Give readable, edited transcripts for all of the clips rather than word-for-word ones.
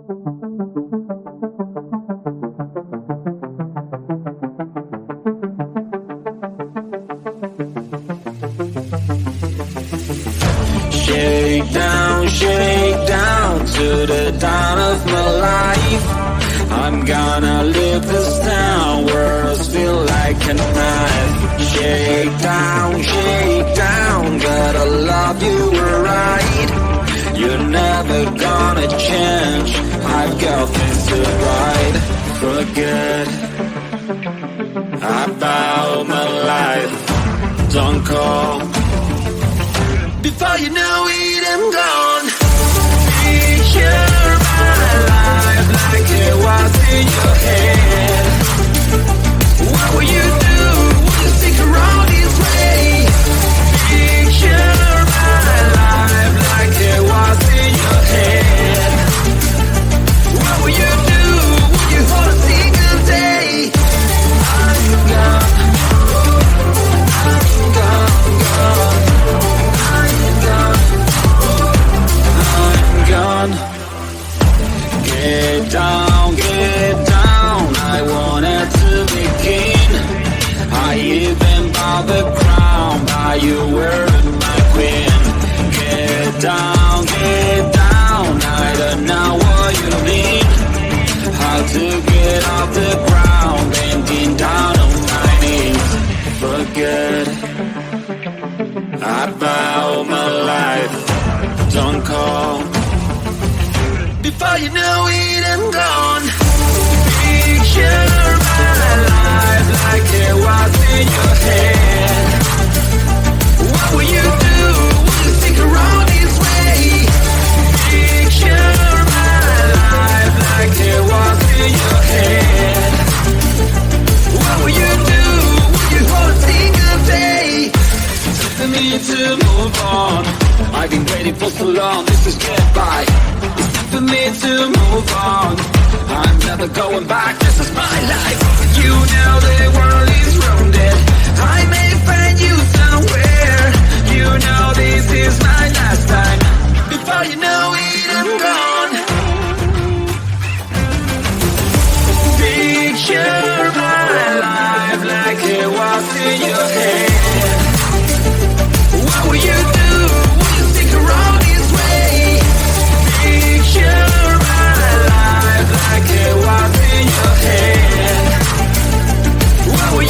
Shake down to the dawn of my life. I'm gonna leave this town, words feel like a knife. Shake down, gotta love you right. You're never gonna change, I've got things to write. Forget about my life, don't call. Before you know it, I'm gone. Picture my life like it was in your head. What will you do? Will you stick around this way? Picture my life like it was in your head. What will you do? Will you hold a single day? I'm gone. I'm gone. Get down, I wanted to begin. I even bought the crown, but you were my queen. Get down, I don't know what you mean. How to get off the ground, bending down on my knees. Forget about my life, don't call. Before you know it, I'm gone. Picture my life like it was in your head. What will you do? Will you stick around this way? Picture my life like it was in your head. What will you do? Will you hold a single day? For me to move on, I've been waiting for so long, this is goodbye. For me to move on, I'm never going back, this is my life. You know the world is rounded, I may find you somewhere. You know this is my last time. Before you know it, I'm gone. Picture my life like it was in your head. What will you do? Will you stick around this way? Picture my life like it was in your head. What will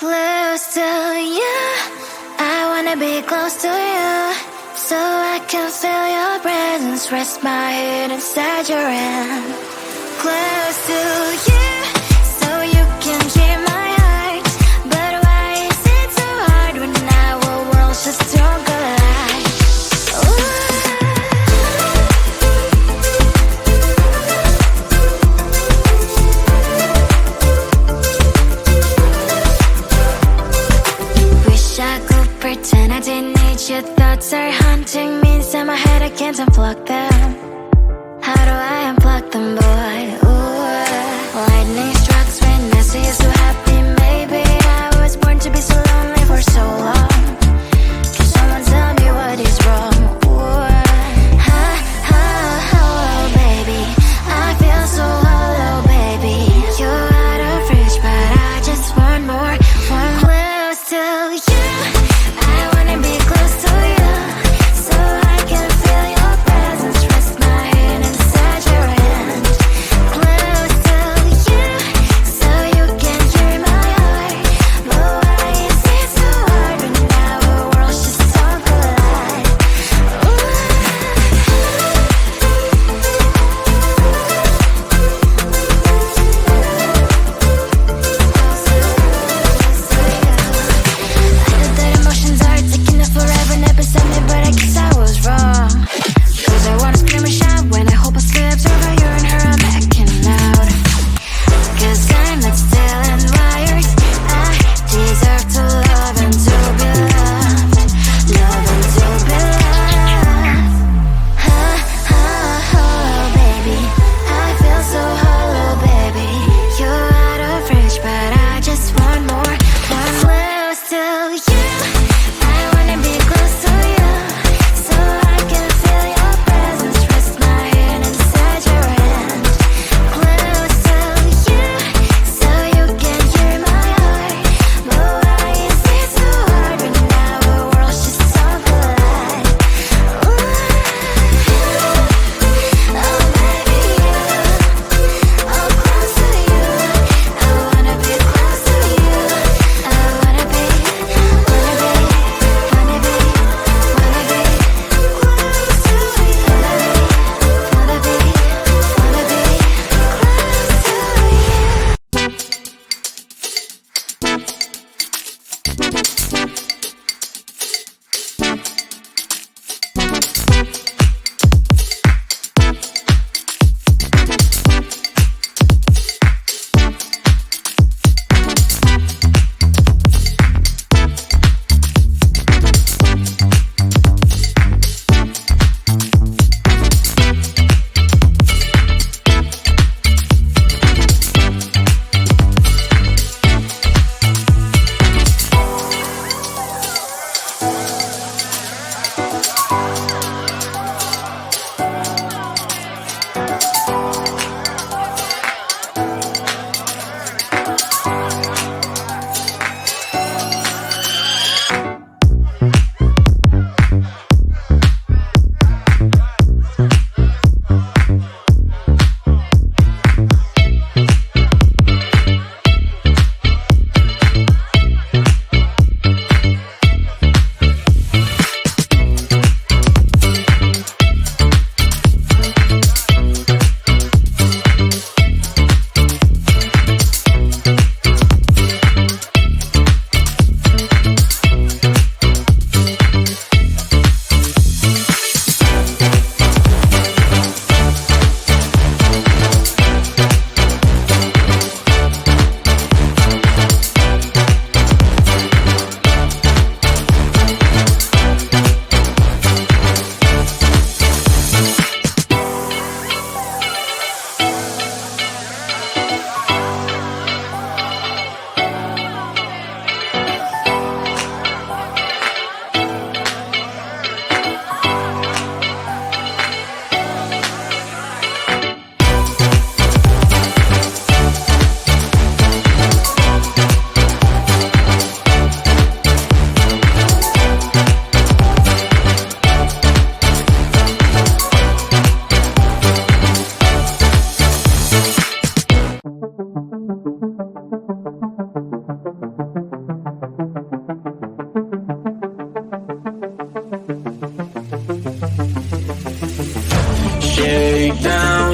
Close to you, I wanna be close to you, so I can feel your presence, rest my head inside your hand. Close to you, so you can hear my heart. But why is it so hard when our worlds just don't collide? Wish I could pretend I didn't need your thoughts are haunting me inside my head, I can't unplug them. How do I unplug them, boy? Ooh, lightning strikes when I see you so happy. Maybe I was born to be so lonely for so long. Can someone tell me what is wrong? Ooh, hello, baby. I feel so hollow, baby. You're out of reach, but I just want more. One close to you. I wanna be close to you, so I can feel your presence.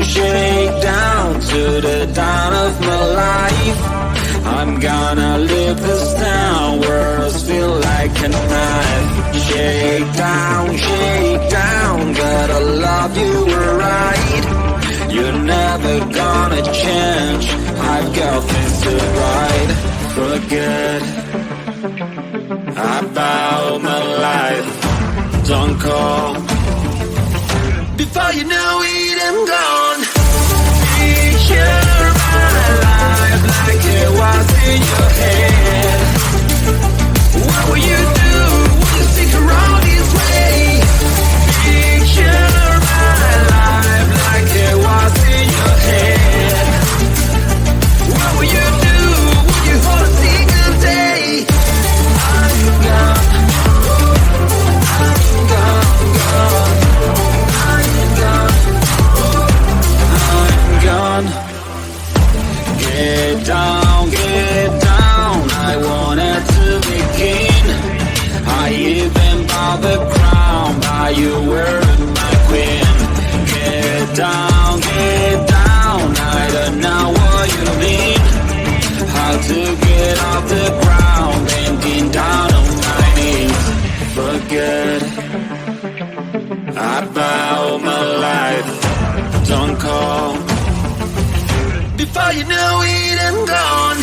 shake down to the dawn of my life. I'm gonna live this down, words feel like a knife. Shake down, gotta love you right. You're never gonna change, I've got things to write. Forget about my life, don't call. Before you know it, I'm gone. Picture my life like it was in your head. What will you do? Will you stick around this way? Picture my life like it was in your head. What will you do? Will you hold a single day? I'm gone. I'm gone. Get down, I wanted to begin. I even bought the crown, but you were my queen. Get down, I don't know what you mean. How to get off the ground, bending down on my knees. Forget about my life, don't call. Before you know it, I'm gone.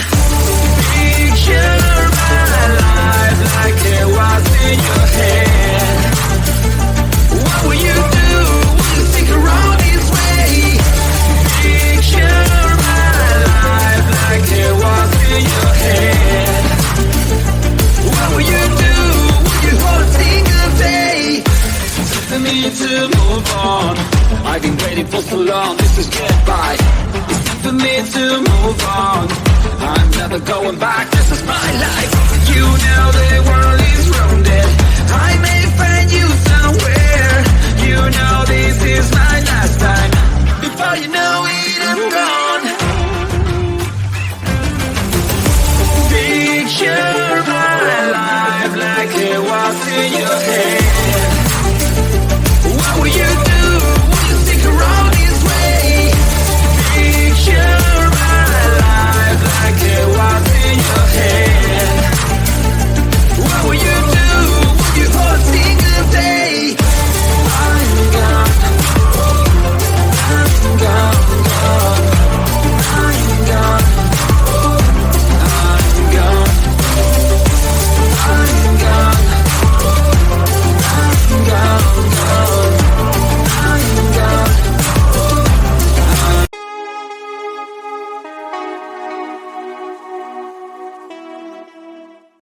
Picture my life like it was in your head. What will you do? Will you stick around this way? Picture my life like it was in your head. What will you do? Will you hold a single day? For me to move on, I've been waiting for so long, this is goodbye. For me to move on, I'm never going back, this is my life. You know the world is rounded, I may find you somewhere. You know this is my last time. Before you know it, I'm gone. Picture my life like it was in your head.